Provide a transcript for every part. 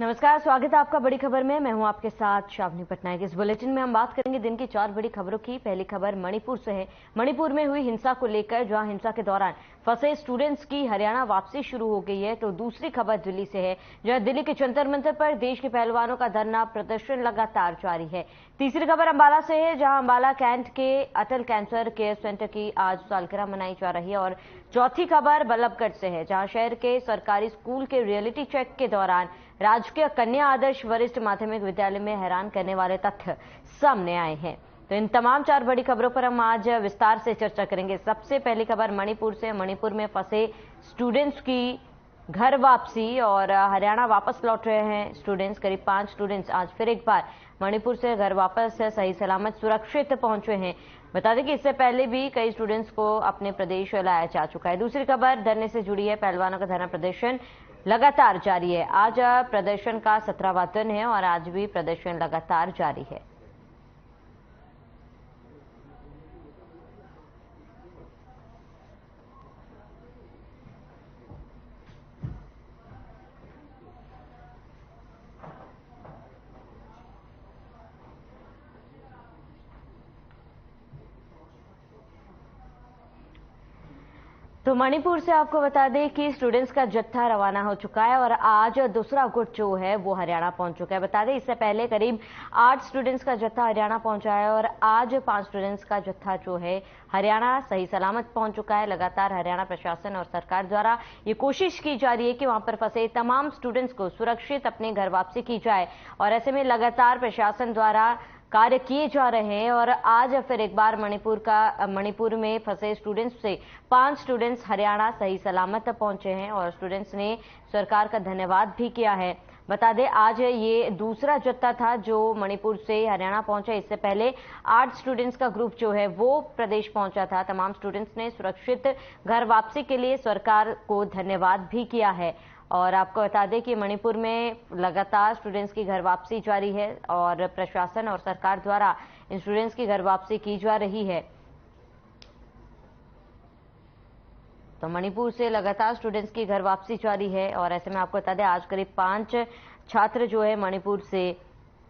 नमस्कार, स्वागत है आपका बड़ी खबर में। मैं हूं आपके साथ शावनी पटनायक। इस बुलेटिन में हम बात करेंगे दिन की 4 बड़ी खबरों की। पहली खबर मणिपुर से है। मणिपुर में हुई हिंसा को लेकर, जहां हिंसा के दौरान फंसे स्टूडेंट्स की हरियाणा वापसी शुरू हो गई है। तो दूसरी खबर दिल्ली से है, जहां दिल्ली के जंतर मंतर पर देश के पहलवानों का धरना प्रदर्शन लगातार जारी है। तीसरी खबर अंबाला से है, जहां अंबाला कैंट के अटल कैंसर केयर सेंटर की आज सालगिरह मनाई जा रही है। और चौथी खबर बल्लभगढ़ से है, जहां शहर के सरकारी स्कूल के रियलिटी चेक के दौरान राजकीय कन्या आदर्श वरिष्ठ माध्यमिक विद्यालय में हैरान करने वाले तथ्य सामने आए हैं। तो इन तमाम 4 बड़ी खबरों पर हम आज विस्तार से चर्चा करेंगे। सबसे पहली खबर मणिपुर से। मणिपुर में फंसे स्टूडेंट्स की घर वापसी और हरियाणा वापस लौट रहे हैं स्टूडेंट्स। करीब 5 स्टूडेंट्स आज फिर एक बार मणिपुर से घर वापस सही सलामत सुरक्षित पहुंचे हैं। बता दें कि इससे पहले भी कई स्टूडेंट्स को अपने प्रदेश लाया जा चुका है। दूसरी खबर धरने से जुड़ी है। पहलवानों का धरना प्रदर्शन लगातार जारी है। आज प्रदर्शन का 17वां दिन है और आज भी प्रदर्शन लगातार जारी है। तो मणिपुर से आपको बता दें कि स्टूडेंट्स का जत्था रवाना हो चुका है और आज दूसरा गुट जो है वो हरियाणा पहुंच चुका है। बता दें इससे पहले करीब 8 स्टूडेंट्स का जत्था हरियाणा पहुंचा है और आज 5 स्टूडेंट्स का जत्था जो है हरियाणा सही सलामत पहुंच चुका है। लगातार हरियाणा प्रशासन और सरकार द्वारा ये कोशिश की जा रही है कि वहां पर फंसे तमाम स्टूडेंट्स को सुरक्षित अपने घर वापसी की जाए और ऐसे में लगातार प्रशासन द्वारा कार्य किए जा रहे हैं। और आज फिर एक बार मणिपुर में फंसे स्टूडेंट्स से 5 स्टूडेंट्स हरियाणा सही सलामत पहुंचे हैं और स्टूडेंट्स ने सरकार का धन्यवाद भी किया है। बता दें आज ये दूसरा जत्था था जो मणिपुर से हरियाणा पहुंचा। इससे पहले 8 स्टूडेंट्स का ग्रुप जो है वो प्रदेश पहुंचा था। तमाम स्टूडेंट्स ने सुरक्षित घर वापसी के लिए सरकार को धन्यवाद भी किया है। और आपको बता दें कि मणिपुर में लगातार स्टूडेंट्स की घर वापसी जारी है और प्रशासन और सरकार द्वारा इन स्टूडेंट्स की घर वापसी की जा रही है। तो मणिपुर से लगातार स्टूडेंट्स की घर वापसी जारी है और ऐसे में आपको बता दें आज करीब 5 छात्र जो है मणिपुर से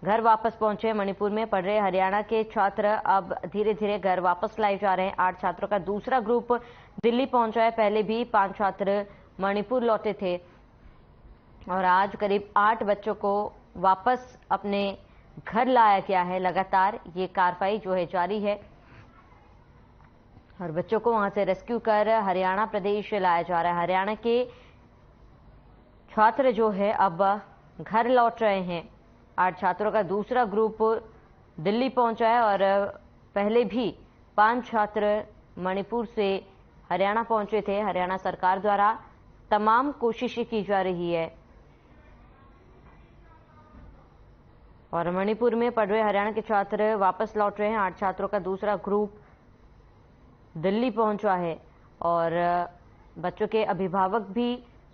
घर वापस पहुंचे। मणिपुर में पढ़ रहे हरियाणा के छात्र अब धीरे धीरे घर वापस लाए जा रहे हैं। 8 छात्रों का दूसरा ग्रुप दिल्ली पहुंचा है। पहले भी 5 छात्र मणिपुर लौटे थे और आज करीब 8 बच्चों को वापस अपने घर लाया गया है। लगातार ये कार्रवाई जो है जारी है और बच्चों को वहां से रेस्क्यू कर हरियाणा प्रदेश लाया जा रहा है। हरियाणा के छात्र जो है अब घर लौट रहे हैं। 8 छात्रों का दूसरा ग्रुप दिल्ली पहुंचा है और पहले भी 5 छात्र मणिपुर से हरियाणा पहुंचे थे। हरियाणा सरकार द्वारा तमाम कोशिशें की जा रही है और मणिपुर में पढ़ रहे हरियाणा के छात्र वापस लौट रहे हैं। 8 छात्रों का दूसरा ग्रुप दिल्ली पहुंचा है और बच्चों के अभिभावक भी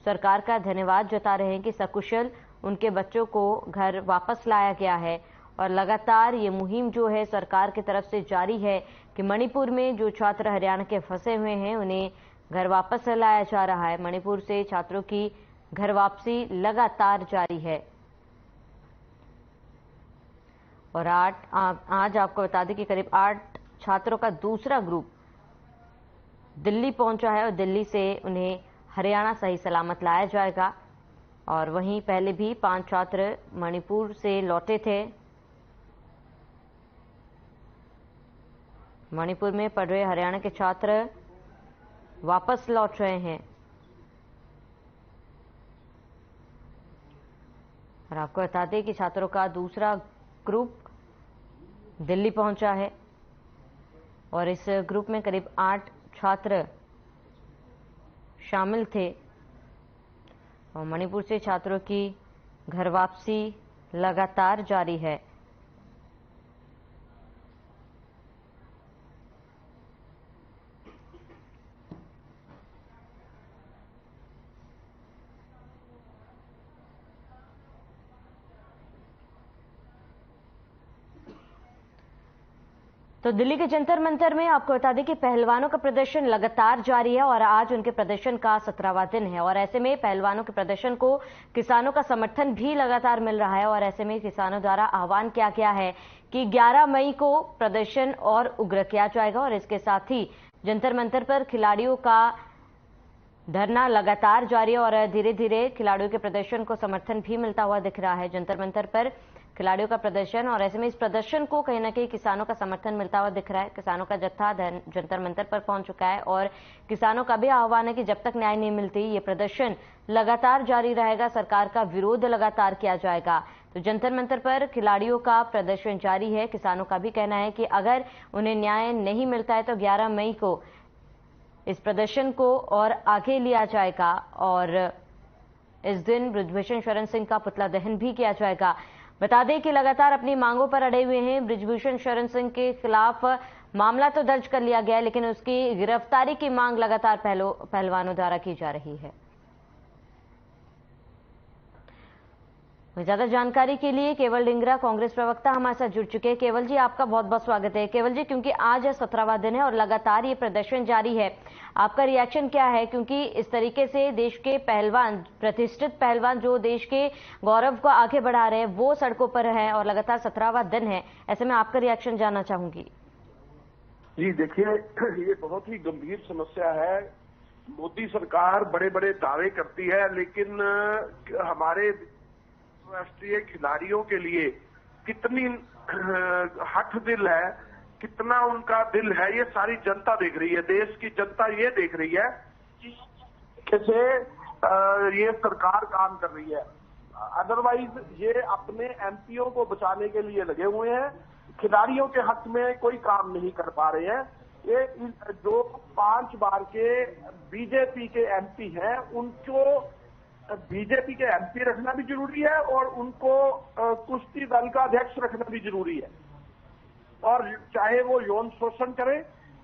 सरकार का धन्यवाद जता रहे हैं कि सकुशल उनके बच्चों को घर वापस लाया गया है। और लगातार ये मुहिम जो है सरकार की तरफ से जारी है कि मणिपुर में जो छात्र हरियाणा के फंसे हुए हैं उन्हें घर वापस लाया जा रहा है। मणिपुर से छात्रों की घर वापसी लगातार जारी है और आज आपको बता दें कि करीब 8 छात्रों का दूसरा ग्रुप दिल्ली पहुंचा है और दिल्ली से उन्हें हरियाणा सही सलामत लाया जाएगा। और वहीं पहले भी 5 छात्र मणिपुर से लौटे थे। मणिपुर में पढ़ रहे हरियाणा के छात्र वापस लौट रहे हैं और आपको बता दें कि छात्रों का दूसरा ग्रुप दिल्ली पहुंचा है और इस ग्रुप में करीब 8 छात्र शामिल थे और मणिपुर से छात्रों की घर वापसी लगातार जारी है। तो दिल्ली के जंतर मंतर में आपको बता दें कि पहलवानों का प्रदर्शन लगातार जारी है और आज उनके प्रदर्शन का 17वां दिन है और ऐसे में पहलवानों के प्रदर्शन को किसानों का समर्थन भी लगातार मिल रहा है और ऐसे में किसानों द्वारा आह्वान किया गया है कि 11 मई को प्रदर्शन और उग्र किया जाएगा और इसके साथ ही जंतर मंतर पर खिलाड़ियों का धरना लगातार जारी है और धीरे धीरे खिलाड़ियों के प्रदर्शन को समर्थन भी मिलता हुआ दिख रहा है। जंतर मंतर पर खिलाड़ियों का प्रदर्शन और ऐसे में इस प्रदर्शन को कहीं ना कहीं किसानों का समर्थन मिलता हुआ दिख रहा है। किसानों का जत्था जंतर मंतर पर पहुंच चुका है और किसानों का भी आह्वान है कि जब तक न्याय नहीं मिलती ये प्रदर्शन लगातार जारी रहेगा, सरकार का विरोध लगातार किया जाएगा। तो जंतर मंतर पर खिलाड़ियों का प्रदर्शन जारी है। किसानों का भी कहना है कि अगर उन्हें न्याय नहीं मिलता है तो 11 मई को इस प्रदर्शन को और आगे लिया जाएगा और इस दिन बृजभूषण शरण सिंह का पुतला दहन भी किया जाएगा। बता दें कि लगातार अपनी मांगों पर अड़े हुए हैं। बृजभूषण शरण सिंह के खिलाफ मामला तो दर्ज कर लिया गया है लेकिन उसकी गिरफ्तारी की मांग लगातार पहलवानों द्वारा की जा रही है। ज्यादा जानकारी के लिए केवल डिंगरा कांग्रेस प्रवक्ता हमारे साथ जुड़ चुके हैं। केवल जी, आपका बहुत बहुत स्वागत है। केवल जी, क्योंकि आज 17वां दिन है और लगातार ये प्रदर्शन जारी है, आपका रिएक्शन क्या है? क्योंकि इस तरीके से देश के पहलवान, प्रतिष्ठित पहलवान जो देश के गौरव को आगे बढ़ा रहे हैं, वो सड़कों पर है और लगातार 17वां दिन है, ऐसे में आपका रिएक्शन जानना चाहूंगी। जी देखिए, ये बहुत ही गंभीर समस्या है। मोदी सरकार बड़े बड़े दावे करती है लेकिन हमारे राष्ट्रीय खिलाड़ियों के लिए कितनी हठ दिल है, कितना उनका दिल है, ये सारी जनता देख रही है। देश की जनता ये देख रही है कि कैसे ये सरकार काम कर रही है। अदरवाइज ये अपने एमपीओ को बचाने के लिए लगे हुए हैं, खिलाड़ियों के हक में कोई काम नहीं कर पा रहे हैं। ये जो 5 बार के बीजेपी के एमपी हैं उनको बीजेपी के एमपी रखना भी जरूरी है और उनको कुश्ती दल का अध्यक्ष रखना भी जरूरी है। और चाहे वो यौन शोषण करे,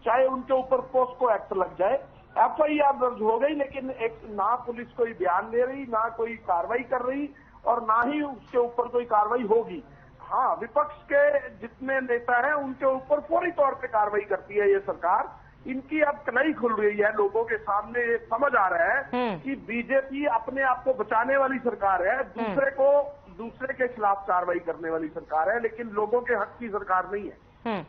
चाहे उनके ऊपर पोस्को एक्ट लग जाए, एफआईआर दर्ज हो गई लेकिन एक ना पुलिस कोई बयान ले रही, ना कोई कार्रवाई कर रही और ना ही उसके ऊपर कोई कार्रवाई होगी। हाँ, विपक्ष के जितने नेता हैं उनके ऊपर फौरी तौर पे कार्रवाई करती है ये सरकार। इनकी अब कलाई खुल रही है, लोगों के सामने ये समझ आ रहा है कि बीजेपी अपने आप को बचाने वाली सरकार है, दूसरे के खिलाफ कार्रवाई करने वाली सरकार है, लेकिन लोगों के हक की सरकार नहीं है।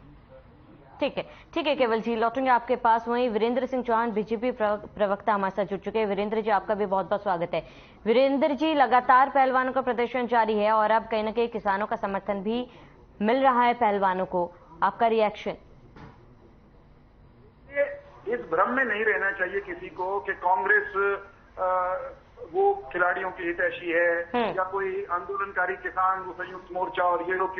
ठीक है केवल जी, लौटेंगे आपके पास। वहीं वीरेंद्र सिंह चौहान बीजेपी प्रवक्ता हमारे साथ जुड़ चुके हैं। वीरेंद्र जी, आपका भी बहुत बहुत स्वागत है। वीरेंद्र जी, लगातार पहलवानों का प्रदर्शन जारी है और अब कहीं ना कहीं किसानों का समर्थन भी मिल रहा है पहलवानों को, आपका रिएक्शन? इस भ्रम में नहीं रहना चाहिए किसी को कि कांग्रेस वो खिलाड़ियों की हितैषी है या कोई आंदोलनकारी किसान संयुक्त मोर्चा और ये लोग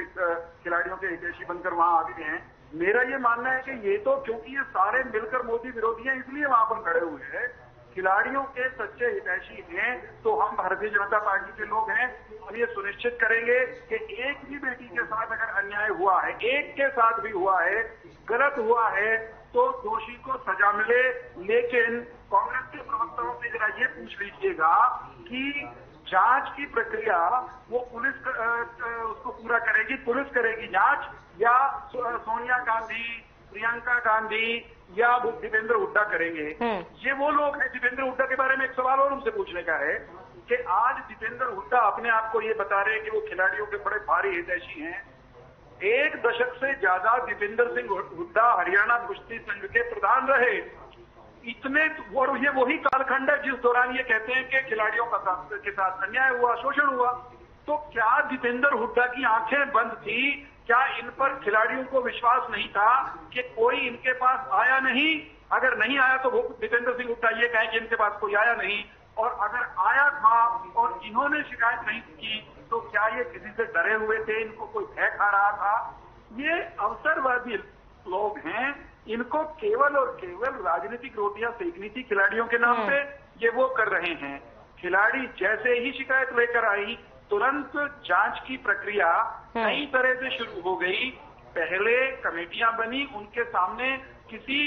खिलाड़ियों के हितैषी बनकर वहां आ गए हैं। मेरा ये मानना है कि ये तो क्योंकि ये सारे मिलकर मोदी विरोधी हैं इसलिए वहां पर खड़े हुए हैं। खिलाड़ियों के सच्चे हितैषी हैं तो हम भारतीय जनता पार्टी के लोग हैं। हम ये सुनिश्चित करेंगे कि एक भी बेटी के साथ अगर अन्याय हुआ है, एक के साथ भी हुआ है, गलत हुआ है तो दोषी को सजा मिले। लेकिन कांग्रेस के प्रवक्ताओं से जरा ये पूछ लीजिएगा कि जांच की प्रक्रिया वो पुलिस उसको पूरा करेगी, पुलिस करेगी जांच या सोनिया गांधी, प्रियंका गांधी या दीपेंद्र हुड्डा करेंगे? ये वो लोग हैं। दीपेंद्र हुड्डा के बारे में एक सवाल और उनसे पूछने का है कि आज दीपेंद्र हुड्डा अपने आप को ये बता रहे हैं कि वो खिलाड़ियों के बड़े भारी हितैषी हैं। 1 दशक से ज्यादा दीपेंद्र सिंह हुड्डा हरियाणा कुश्ती संघ के प्रधान रहे। इतने और ये वही कालखंड है जिस दौरान ये कहते हैं कि खिलाड़ियों के साथ अन्याय हुआ, शोषण हुआ। तो क्या दीपेंद्र हुड्डा की आंखें बंद थी? क्या इन पर खिलाड़ियों को विश्वास नहीं था कि कोई इनके पास आया नहीं? अगर नहीं आया तो दीपेंद्र सिंह हुड्डा ये कहें कि इनके पास कोई आया नहीं, और अगर आया था और इन्होंने शिकायत नहीं की तो क्या ये किसी से डरे हुए थे? इनको कोई भय खा रहा था? ये अवसरवादी लोग हैं, इनको केवल और केवल राजनीतिक रोटियां सेकनी थी खिलाड़ियों के नाम पे, ये वो कर रहे हैं। खिलाड़ी जैसे ही शिकायत लेकर आई तुरंत जांच की प्रक्रिया नई तरह से शुरू हो गई। पहले कमेटियां बनी, उनके सामने किसी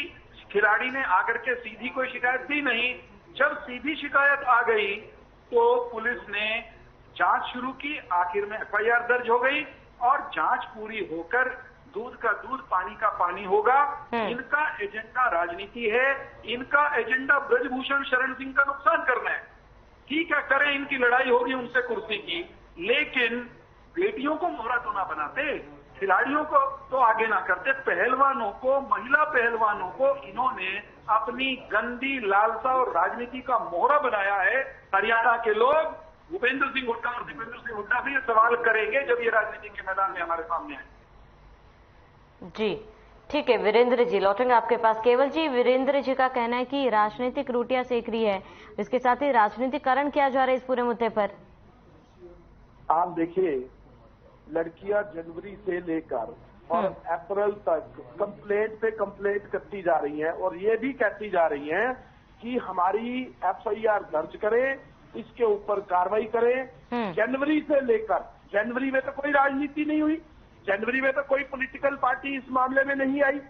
खिलाड़ी ने आकर के सीधी कोई शिकायत दी नहीं। जब सीधी शिकायत आ गई तो पुलिस ने जांच शुरू की, आखिर में एफआईआर दर्ज हो गई और जांच पूरी होकर दूध का दूध, पानी का पानी होगा। इनका एजेंडा राजनीति है, इनका एजेंडा ब्रजभूषण शरण सिंह का नुकसान करना है। ठीक है, करें, इनकी लड़ाई होगी उनसे कुर्सी की, लेकिन बेटियों को मोहरा तो ना बनाते, खिलाड़ियों को तो आगे ना करते। पहलवानों को, महिला पहलवानों को इन्होंने अपनी गंदी लालसा और राजनीति का मोहरा बनाया है। हरियाणा के लोग भूपेंद्र सिंह हुड्डा और दीपेंद्र सिंह हुड्डा भी ये सवाल करेंगे जब ये राजनीति के मैदान में हमारे सामने आए। जी ठीक है वीरेंद्र जी, लौटेंगे आपके पास। केवल जी, वीरेंद्र जी का कहना है कि राजनीतिक रोटियां सेक रही है, इसके साथ ही राजनीतिकरण किया जा रहा है इस पूरे मुद्दे पर। आप देखिए, लड़कियां जनवरी से लेकर और अप्रैल तक कंप्लेंट पे कंप्लेंट करती जा रही हैं और ये भी कहती जा रही हैं कि हमारी एफआईआर दर्ज करें, इसके ऊपर कार्रवाई करें। जनवरी से लेकर, जनवरी में तो कोई राजनीति नहीं हुई, जनवरी में तो कोई पॉलिटिकल पार्टी इस मामले में नहीं आई।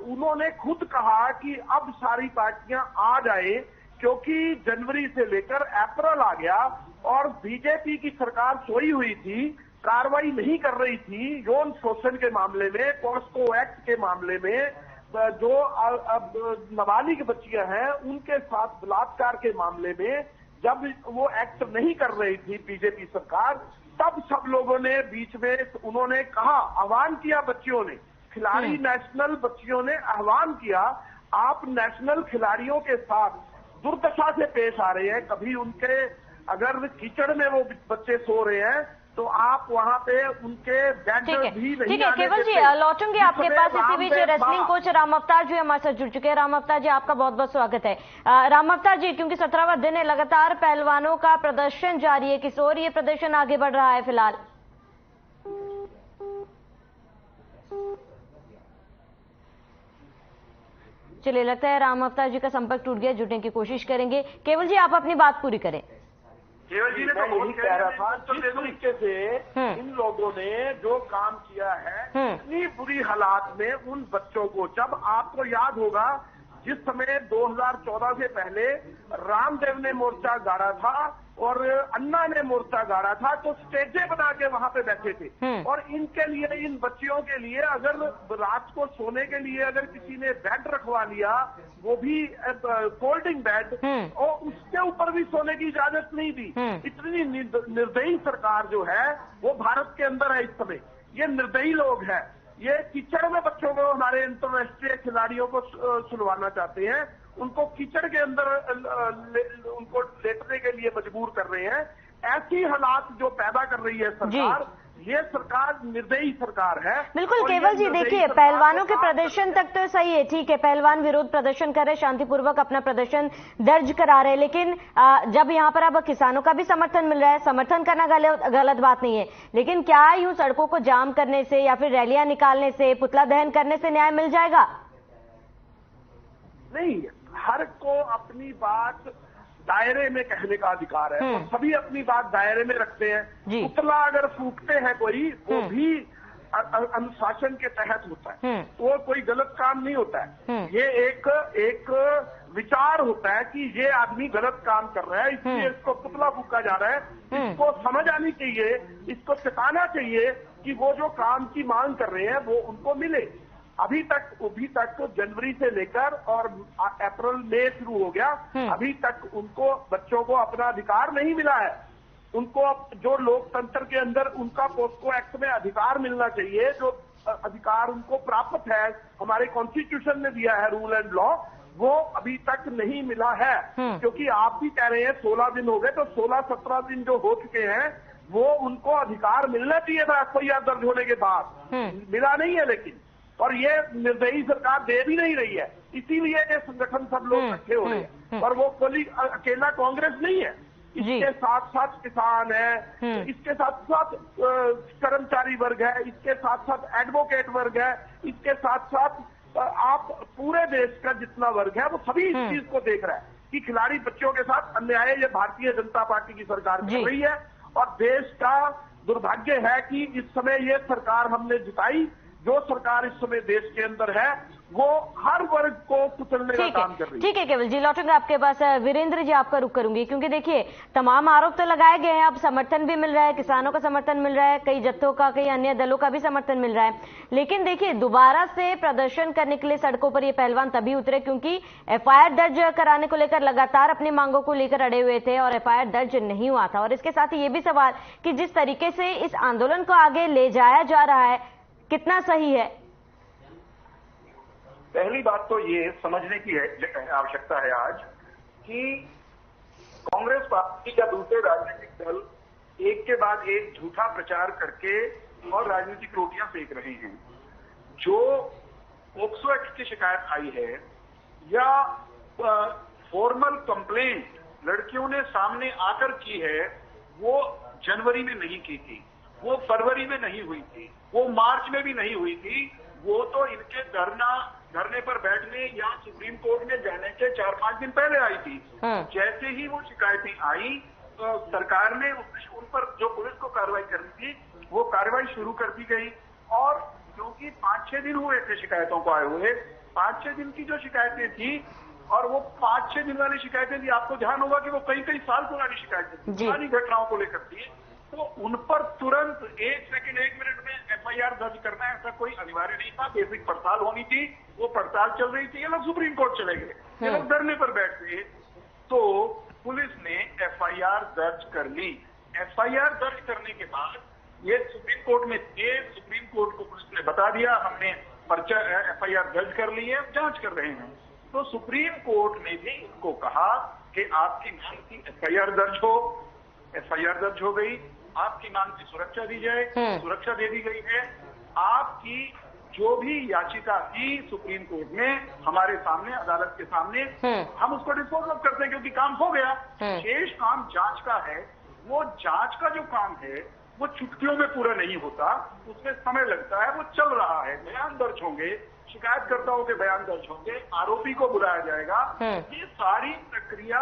उन्होंने खुद कहा कि अब सारी पार्टियां आ जाए, क्योंकि जनवरी से लेकर अप्रैल आ गया और बीजेपी की सरकार सोई हुई थी, कार्रवाई नहीं कर रही थी यौन शोषण के मामले में, पॉस्को एक्ट के मामले में, जो अब नाबालिग बच्चियां हैं उनके साथ बलात्कार के मामले में जब वो एक्ट नहीं कर रही थी बीजेपी सरकार, तब सब लोगों ने बीच में उन्होंने कहा, आह्वान किया बच्चियों ने, खिलाड़ी नेशनल बच्चियों ने आह्वान किया, आप नेशनल खिलाड़ियों के साथ दुर्दशा से पेश आ रहे हैं। कभी उनके अगर कीचड़ में वो बच्चे सो रहे हैं तो आप वहां पे उनके बेड भी नहीं। ठीक है केवल जी, लौटूंगी आपके पास। इसी बीच रेसलिंग कोच राम अवतार जी हमारे साथ जुड़ चुके हैं। राम अवतार जी, आपका बहुत बहुत स्वागत है। राम अवतार जी, क्योंकि 17वां दिन है, लगातार पहलवानों का प्रदर्शन जारी है, किस ओर ये प्रदर्शन आगे बढ़ रहा है फिलहाल? चलिए, लगता है राम अवतार जी का संपर्क टूट गया, जुड़ने की कोशिश करेंगे। केवल जी, आप अपनी बात पूरी करें। केवल जी ने तो यही कह रहा था, जिस तरीके से इन लोगों ने जो काम किया है, इतनी बुरी हालात में उन बच्चों को, जब आपको याद होगा जिस समय 2014 से पहले रामदेव ने मोर्चा गाड़ा था और अन्ना ने मोर्चा गाड़ा था, तो स्टेजें बना के वहां पे बैठे थे और इनके लिए, इन बच्चियों के लिए अगर रात को सोने के लिए अगर किसी ने बेड रखवा लिया, वो भी फोल्डिंग बेड, और उसके ऊपर भी सोने की इजाजत नहीं दी। इतनी निर्दयी सरकार जो है वो भारत के अंदर है इस समय। ये निर्दयी लोग हैं, ये कीचड़ में बच्चों को, हमारे अंतर्राष्ट्रीय खिलाड़ियों को सुलवाना चाहते हैं, उनको कीचड़ के अंदर उनको लेटने के लिए मजबूर कर रहे हैं। ऐसी हालात जो पैदा कर रही है सरकार, ये सरकार निर्दयी सरकार है। बिल्कुल केवल जी, देखिए पहलवानों के प्रदर्शन तक तो सही है, ठीक है, पहलवान विरोध प्रदर्शन कर रहे, शांतिपूर्वक अपना प्रदर्शन दर्ज करा रहे, लेकिन जब यहाँ पर अब किसानों का भी समर्थन मिल रहा है, समर्थन करना गलत बात नहीं है, लेकिन क्या यूं सड़कों को जाम करने से या फिर रैलियां निकालने से, पुतला दहन करने से न्याय मिल जाएगा? नहीं, हर को अपनी बात दायरे में कहने का अधिकार है और सभी अपनी बात दायरे में रखते हैं। पुतला अगर फूकते हैं कोई, वो भी अनुशासन के तहत होता है, वो कोई गलत काम नहीं होता है। ये एक विचार होता है कि ये आदमी गलत काम कर रहा है, इसलिए इसको पुतला फूका जा रहा है। इसको समझ आनी चाहिए, इसको सिखाना चाहिए कि वो जो काम की मांग कर रहे हैं वो उनको मिले। अभी तक जनवरी से लेकर और अप्रैल में शुरू हो गया, अभी तक उनको, बच्चों को अपना अधिकार नहीं मिला है। उनको जो लोकतंत्र के अंदर उनका पोस्को एक्ट में अधिकार मिलना चाहिए, जो अधिकार उनको प्राप्त है, हमारे कॉन्स्टिट्यूशन ने दिया है, रूल एंड लॉ, वो अभी तक नहीं मिला है। क्योंकि आप भी कह रहे हैं 16 दिन हो गए, तो 16-17 दिन जो हो चुके हैं वो उनको अधिकार मिलना चाहिए था एफआईआर दर्ज होने के बाद, मिला नहीं है। लेकिन और ये निर्दयी सरकार दे भी नहीं रही है, इसीलिए ये संगठन सब लोग इकट्ठे हो रहे हैं। और वो अकेला कांग्रेस नहीं है, इसके साथ साथ किसान है, इसके साथ साथ कर्मचारी वर्ग है, इसके साथ साथ एडवोकेट वर्ग है, इसके साथ साथ आप पूरे देश का जितना वर्ग है वो सभी इस चीज को देख रहा है कि खिलाड़ी बच्चों के साथ अन्याय ये भारतीय जनता पार्टी की सरकार कर रही है। और देश का दुर्भाग्य है कि इस समय ये सरकार हमने जिताई जो सरकार इस समय देश के अंदर है वो हर वर्ग को कुचलने का काम कर रही है। ठीक है केवल जी, लौटूंगा आपके पास। वीरेंद्र जी आपका रुख करूंगी, क्योंकि देखिए तमाम आरोप तो लगाए गए हैं, अब समर्थन भी मिल रहा है, किसानों का समर्थन मिल रहा है, कई जत्थों का, कई अन्य दलों का भी समर्थन मिल रहा है, लेकिन देखिए दोबारा से प्रदर्शन करने के लिए सड़कों पर ये पहलवान तभी उतरे क्योंकि एफआईआर दर्ज कराने को लेकर लगातार अपनी मांगों को लेकर अड़े हुए थे और एफआईआर दर्ज नहीं हुआ था। और इसके साथ ही ये भी सवाल कि जिस तरीके से इस आंदोलन को आगे ले जाया जा रहा है कितना सही है। पहली बात तो ये समझने की आवश्यकता है आज कि कांग्रेस पार्टी या दूसरे राजनीतिक दल एक के बाद एक झूठा प्रचार करके और राजनीतिक रोटियां सेक रहे हैं। जो पोक्सो एक्ट की शिकायत आई है या फॉर्मल कंप्लेंट लड़कियों ने सामने आकर की है, वो जनवरी में नहीं की थी, वो फरवरी में नहीं हुई थी, वो मार्च में भी नहीं हुई थी, वो तो इनके धरने पर बैठने या सुप्रीम कोर्ट में जाने के 4-5 दिन पहले आई थी। जैसे ही वो शिकायतें आई तो सरकार ने उन पर जो पुलिस को कार्रवाई करनी थी वो कार्रवाई शुरू कर दी गई। और क्योंकि 5-6 दिन हुए थे शिकायतों को आए हुए, 5-6 दिन की जो शिकायतें थी और वो 5-6 दिन वाली शिकायतें थी, आपको ध्यान होगा कि वो कई साल पुरानी शिकायतें थी, पुरानी घटनाओं को लेकर थी, तो उन पर तुरंत 1 सेकंड 1 मिनट में एफआईआर दर्ज करना ऐसा कोई अनिवार्य नहीं था। बेसिक पड़ताल होनी थी, वो पड़ताल चल रही थी, ये लोग सुप्रीम कोर्ट चले गए, ये लोग धरने पर बैठ गए, तो पुलिस ने एफआईआर दर्ज कर ली। एफआईआर दर्ज करने के बाद ये सुप्रीम कोर्ट में थे, सुप्रीम कोर्ट को पुलिस ने बता दिया हमने पर्चा एफआईआर दर्ज कर ली है, जांच कर रहे हैं। तो सुप्रीम कोर्ट ने भी इनको कहा कि आपकी मांग की एफआईआर दर्ज हो, एफआईआर दर्ज हो गई, आपकी मांग की सुरक्षा दी जाए, सुरक्षा दे दी गई है। आपकी जो भी याचिका थी सुप्रीम कोर्ट में हमारे सामने, अदालत के सामने, हम उसको डिस्पोज ऑफ करते हैं क्योंकि काम हो गया। शेष काम जांच का है, वो जांच का जो काम है वो चुटकियों में पूरा नहीं होता, उसमें समय लगता है, वो चल रहा है, बयान दर्ज होंगे, शिकायतकर्ताओं के बयान दर्ज होंगे, आरोपी को बुलाया जाएगा। ये सारी प्रक्रिया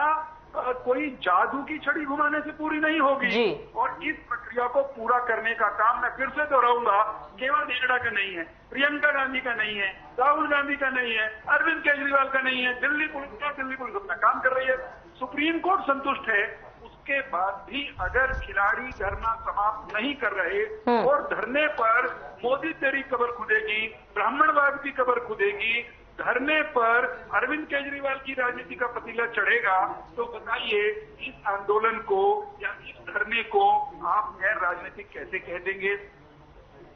कोई जादू की छड़ी घुमाने से पूरी नहीं होगी। और इस प्रक्रिया को पूरा करने का काम, मैं फिर से दोहराऊंगा, केवल नेहरा का नहीं है, प्रियंका गांधी का नहीं है, राहुल गांधी का नहीं है, अरविंद केजरीवाल का नहीं है, दिल्ली पुलिस अपना काम कर रही है, सुप्रीम कोर्ट संतुष्ट है। उसके बाद भी अगर खिलाड़ी धरना समाप्त नहीं कर रहे और धरने पर मोदी तेरी कब्र खुदेगी, ब्राह्मणवाद की कब्र खुदेगी, धरने पर अरविंद केजरीवाल की राजनीति का पतीला चढ़ेगा, तो बताइए इस आंदोलन को या इस धरने को आप गैर राजनीतिक कैसे कह देंगे?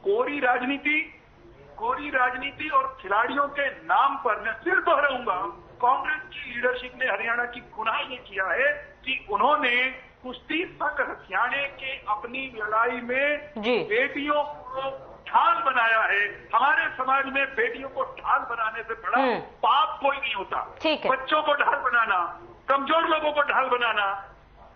कोरी राजनीति और खिलाड़ियों के नाम पर मैं फिर दोहराऊंगा, कांग्रेस की लीडरशिप ने हरियाणा की गुनाह ये किया है कि उन्होंने कुश्ती संघ हरियाणा के अपनी लड़ाई में बेटियों को ढाल बनाया है। हमारे समाज में बेटियों को ढाल बनाने से बड़ा पाप कोई नहीं होता। बच्चों को ढाल बनाना, कमजोर लोगों को ढाल बनाना,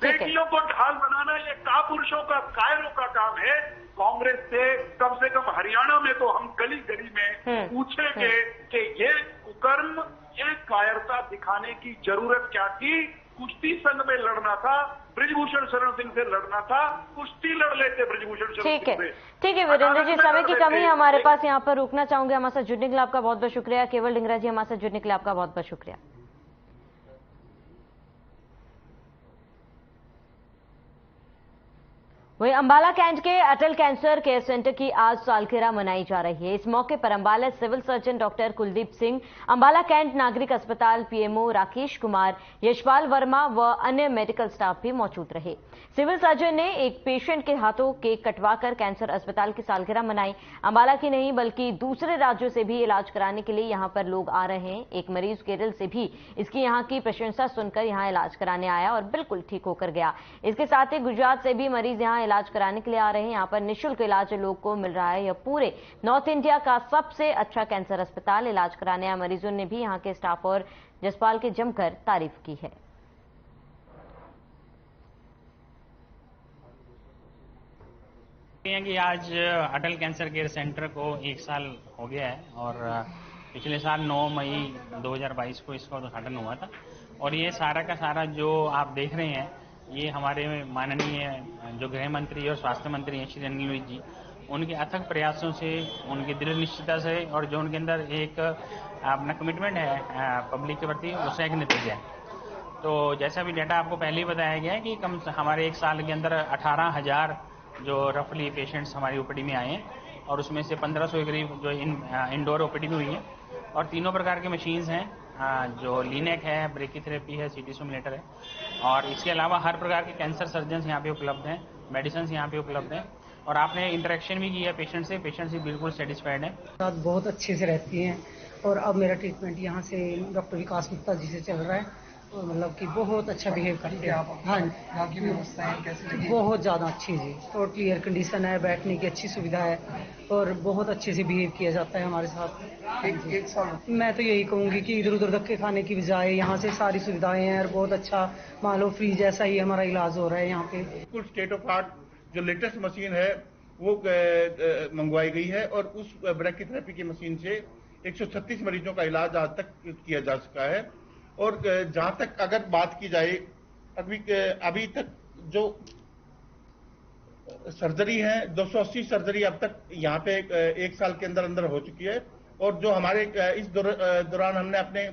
बेटियों को ढाल बनाना, ये कापुरुषों का, कायरों का काम है। कांग्रेस से कम हरियाणा में तो हम गली गली में पूछेंगे कि ये कुकर्म, ये कायरता दिखाने की जरूरत क्या थी? कुश्ती संघ में लड़ना था, ब्रिजभूषण शरण सिंह से लड़ना था, कुश्ती लड़ लेते ब्रिजभूषण शरण सिंह से। ठीक है वीरेंद्र जी, समय की कमी है हमारे पास, यहाँ पर रुकना चाहूंगे। हमारे साथ जुड़ने के लिए आपका बहुत बहुत शुक्रिया। केवल ढिंगरा जी हमारे साथ जुड़ने के लिए आपका बहुत बहुत शुक्रिया। वहीं अंबाला कैंट के अटल कैंसर केयर सेंटर की आज सालगिरह मनाई जा रही है। इस मौके पर Ambala civil surgeon doctor Kuldeep Singh, Ambala cantt नागरिक अस्पताल पीएमओ राकेश कुमार, यशपाल वर्मा व अन्य मेडिकल स्टाफ भी मौजूद रहे। सिविल सर्जन ने एक पेशेंट के हाथों केक कटवाकर कैंसर अस्पताल की सालगिरह मनाई। अंबाला की नहीं बल्कि दूसरे राज्यों से भी इलाज कराने के लिए यहां पर लोग आ रहे हैं। एक मरीज केरल से भी इसकी यहां की प्रशंसा सुनकर यहां इलाज कराने आया और बिल्कुल ठीक होकर गया। इसके साथ ही गुजरात से भी मरीज यहां इलाज कराने के लिए आ रहे हैं। यहाँ पर निःशुल्क इलाज लोग को मिल रहा है। यह पूरे नॉर्थ इंडिया का सबसे अच्छा कैंसर अस्पताल। इलाज कराने आए मरीजों ने भी यहाँ के स्टाफ और जसपाल की जमकर तारीफ की है। कि आज अटल कैंसर केयर सेंटर को 1 साल हो गया है और पिछले साल 9 मई 2022 को इसका उद्घाटन हुआ था। और ये सारा का सारा जो आप देख रहे हैं, ये हमारे माननीय जो गृह मंत्री और स्वास्थ्य मंत्री हैं श्री अनिल विज जी, उनके अथक प्रयासों से, उनकी दृढ़ निश्चितता से और जो उनके अंदर एक अपना कमिटमेंट है पब्लिक के प्रति, उसका एक नतीजा है। तो जैसा भी डेटा आपको पहले ही बताया गया है कि हमारे एक साल के अंदर 18,000 जो रफली पेशेंट्स हमारी ओपीडी में आए हैं और उसमें से 1500 के करीब जो इंडोर ओपीडी में हुई है और तीनों प्रकार के मशीन्स हैं, जो लीनेक है, ब्रेकीथेरेपी है, सीटी सिमुलेटर है और इसके अलावा हर प्रकार के कैंसर सर्जन्स यहाँ पे उपलब्ध हैं, मेडिसिन यहाँ पे उपलब्ध हैं और आपने इंटरेक्शन भी किया पेशेंट से बिल्कुल सेटिस्फाइड है। बहुत अच्छे से रहती हैं और अब मेरा ट्रीटमेंट यहाँ से डॉक्टर विकास गुप्ता जी से चल रहा है और मतलब कि बहुत अच्छा बिहेव करते हैं। हाँ, यहाँ की व्यवस्थाएं कैसी लगी? बहुत ज़्यादा अच्छी जी, और क्लियर कंडीशन है, बैठने की अच्छी सुविधा है और बहुत अच्छे से बिहेव किया जाता है हमारे साथ। एक साल मैं तो यही कहूँगी कि इधर उधर धक्के खाने की बजाय यहाँ से सारी सुविधाएं हैं और बहुत अच्छा, मान लो फ्री जैसा ही हमारा इलाज हो रहा है यहाँ पे। बिल्कुल स्टेट ऑफ आर्ट जो लेटेस्ट मशीन है वो मंगवाई गई है और उस ब्रैकीथेरेपी की मशीन से 136 मरीजों का इलाज आज तक किया जा चुका है। और जहां तक अगर बात की जाए, अभी तक जो सर्जरी है 280 सर्जरी अब तक यहाँ पे एक साल के अंदर अंदर हो चुकी है। और जो हमारे इस दौरान हमने अपने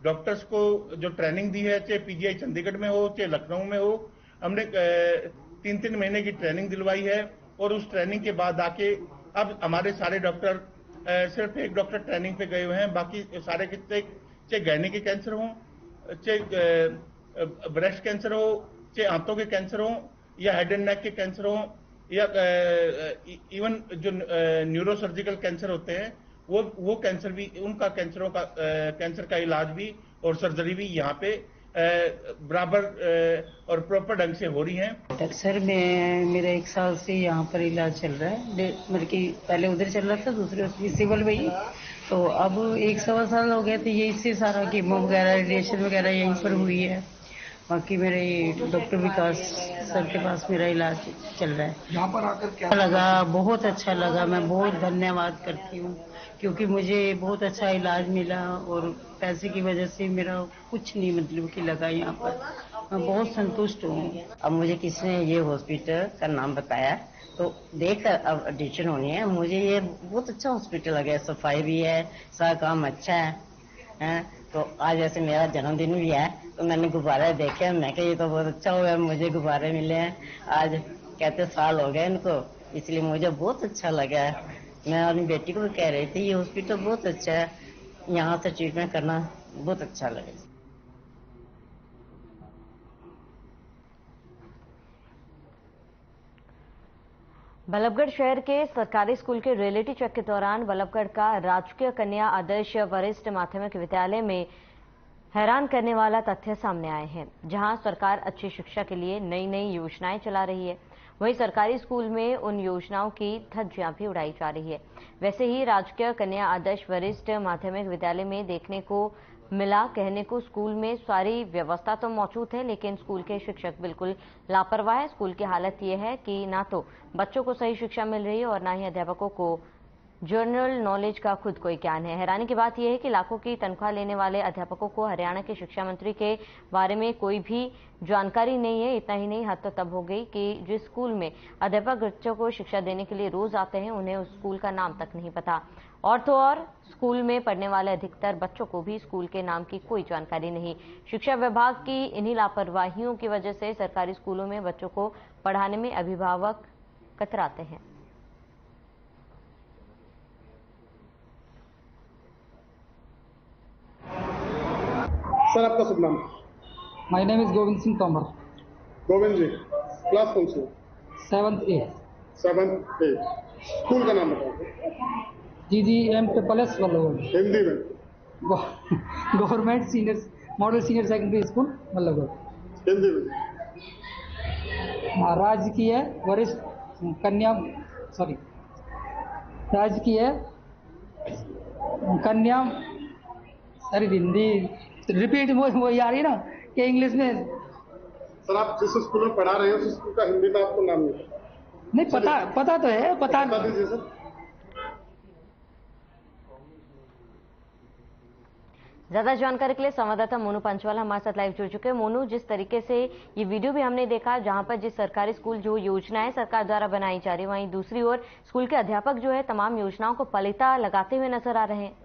डॉक्टर्स को जो ट्रेनिंग दी है, चाहे पीजीआई चंडीगढ़ में हो चाहे लखनऊ में हो, हमने 3-3 महीने की ट्रेनिंग दिलवाई है और उस ट्रेनिंग के बाद आके अब हमारे सारे डॉक्टर, सिर्फ एक डॉक्टर ट्रेनिंग पे गए हुए हैं, बाकी सारे चाहे गैनिक के कैंसर हो, चाहे ब्रेस्ट कैंसर हो, चाहे आंतों के कैंसर हो या हेड एंड नेक के कैंसर हो या इवन जो न्यूरोसर्जिकल कैंसर होते हैं वो कैंसर भी, उनका कैंसर का इलाज भी और सर्जरी भी यहाँ पे बराबर और प्रॉपर ढंग से हो रही हैं। सर मेरा 1 साल से यहाँ पर इलाज चल रहा है, मतलब कि पहले उधर चल रहा था दूसरे सिविल में ही, तो अब 1-1.25 साल हो गए थे। ये इससे सारा कीमो वगैरह, रेडिएशन वगैरह यहीं पर हुई है। बाकी मेरे डॉक्टर विकास सर के पास मेरा इलाज चल रहा है। यहाँ पर आकर क्या लगा? बहुत अच्छा लगा। मैं बहुत धन्यवाद करती हूँ क्योंकि मुझे बहुत अच्छा इलाज मिला और पैसे की वजह से मेरा कुछ नहीं मतलब कि लगा यहाँ पर। मैं बहुत संतुष्ट हूँ। अब मुझे किसी ने ये हॉस्पिटल का नाम बताया तो देखकर अब एडिशन होनी है। मुझे ये बहुत अच्छा हॉस्पिटल लगा, सफाई भी है, सारा काम अच्छा है। तो आज जैसे मेरा जन्मदिन भी है तो मैंने गुब्बारे देखे, मैं कहा ये तो बहुत अच्छा हुआ, मुझे गुब्बारे मिले हैं। आज कहते साल हो गए इनको, इसलिए मुझे बहुत अच्छा लगा है। मैं अपनी बेटी को भी कह रही थी ये हॉस्पिटल बहुत अच्छा है, यहाँ से ट्रीटमेंट करना बहुत अच्छा लगे। बल्लभगढ़ शहर के सरकारी स्कूल के रियलिटी चेक के दौरान बल्लभगढ़ का राजकीय कन्या आदर्श वरिष्ठ माध्यमिक विद्यालय में हैरान करने वाला तथ्य सामने आए हैं। जहां सरकार अच्छी शिक्षा के लिए नई नई योजनाएं चला रही है, वहीं सरकारी स्कूल में उन योजनाओं की धज्जियां भी उड़ाई जा रही है। वैसे ही राजकीय कन्या आदर्श वरिष्ठ माध्यमिक विद्यालय में देखने को मिला, कहने को स्कूल में सारी व्यवस्था तो मौजूद है लेकिन स्कूल के शिक्षक बिल्कुल लापरवाह है। स्कूल की हालत यह है कि ना तो बच्चों को सही शिक्षा मिल रही है और ना ही अध्यापकों को जनरल नॉलेज का खुद कोई ज्ञान है। हैरानी की बात यह है कि लाखों की तनख्वाह लेने वाले अध्यापकों को हरियाणा के शिक्षा मंत्री के बारे में कोई भी जानकारी नहीं है। इतना ही नहीं, हद तो तब हो गई कि जिस स्कूल में अध्यापक बच्चों को शिक्षा देने के लिए रोज आते हैं उन्हें उस स्कूल का नाम तक नहीं पता। और तो और स्कूल में पढ़ने वाले अधिकतर बच्चों को भी स्कूल के नाम की कोई जानकारी नहीं। शिक्षा विभाग की इन्हीं लापरवाहियों की वजह से सरकारी स्कूलों में बच्चों को पढ़ाने में अभिभावक कतराते हैं। सर आपका शुभ नाम? My name is Govind Singh Tomar. Govind ji, class कौन सी? 7th A। 7th A। School का नाम बताओ। GGM plus Vallabhgarh. हिंदी में? Government senior model senior secondary school Vallabhgarh. Hindi में? राजकीय वरिष्ठ कन्या राजकीय कन्या, अरे हिंदी रिपीट वो यार है ना कि इंग्लिश में। सर आप जिस स्कूल में पढ़ा रहे हैं उस स्कूल का हिंदी में आपको नाम नहीं पता तो है, बता दीजिए सर। ज्यादा जानकारी के लिए संवाददाता मोनू पंचवाला हमारे साथ लाइव जुड़ चुके हैं। मोनू, जिस तरीके से ये वीडियो भी हमने देखा जहां पर जिस सरकारी स्कूल जो योजनाएं सरकार द्वारा बनाई जा रही है, वहीं दूसरी ओर स्कूल के अध्यापक जो है तमाम योजनाओं को पलीता लगाते हुए नजर आ रहे हैं।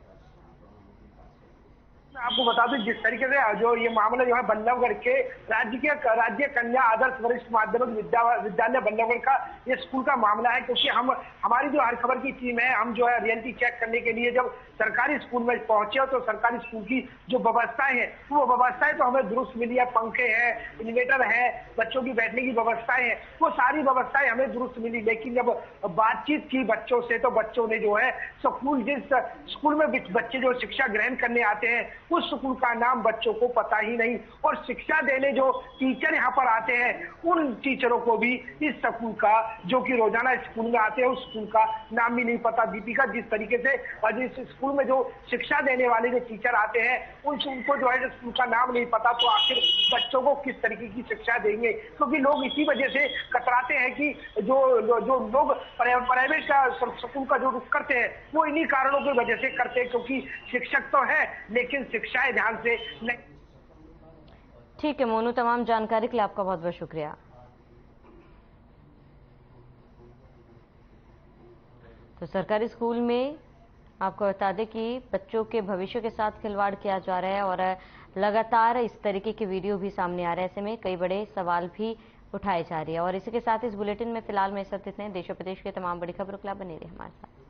आपको बता दूं जिस तरीके से जो ये मामला जो है बल्लभगढ़ के राज्य कन्या आदर्श वरिष्ठ माध्यमिक विद्यालय बल्लभगढ़ का ये स्कूल का मामला है, क्योंकि हमारी जो हर खबर की टीम है, हम जो है रियलिटी चेक करने के लिए जब सरकारी स्कूल में पहुंचे तो सरकारी स्कूल की जो व्यवस्थाएं हैं वो व्यवस्थाएं तो हमें दुरुस्त मिली है। पंखे हैं, इन्वर्टर है, बच्चों की बैठने की व्यवस्थाएं हैं, वो सारी व्यवस्थाएं हमें दुरुस्त मिली। लेकिन जब बातचीत की बच्चों से तो बच्चों ने जो है जिस स्कूल में बच्चे जो शिक्षा ग्रहण करने आते हैं उस स्कूल का नाम बच्चों को पता ही नहीं, और शिक्षा देने जो टीचर यहाँ पर आते हैं उन टीचरों को भी इस स्कूल का जो कि रोजाना स्कूल में आते हैं उस स्कूल का नाम भी नहीं पता। दीपिका, जिस तरीके से जिस स्कूल में जो शिक्षा देने वाले जो टीचर आते हैं उनको जो है स्कूल का नाम नहीं पता, तो आखिर बच्चों को किस तरीके की शिक्षा देंगे? क्योंकि लोग इसी वजह से कतराते हैं कि जो लोग प्राइवेट का स्कूल का जो रुख करते हैं वो इन्हीं कारणों की वजह से करते हैं, क्योंकि शिक्षक तो है लेकिन शिक्षाएं ध्यान से नहीं। ठीक है मोनू, तमाम जानकारी के लिए आपका बहुत बहुत शुक्रिया। तो सरकारी स्कूल में आपको बता दें कि बच्चों के भविष्य के साथ खिलवाड़ किया जा रहा है और लगातार इस तरीके के वीडियो भी सामने आ रहे हैं। ऐसे में कई बड़े सवाल भी उठाए जा रहे हैं। और इसी के साथ इस बुलेटिन में फिलहाल में इस वक्त इतने। देश और प्रदेश के तमाम बड़ी खबरों के लिए बने रहे हमारे साथ।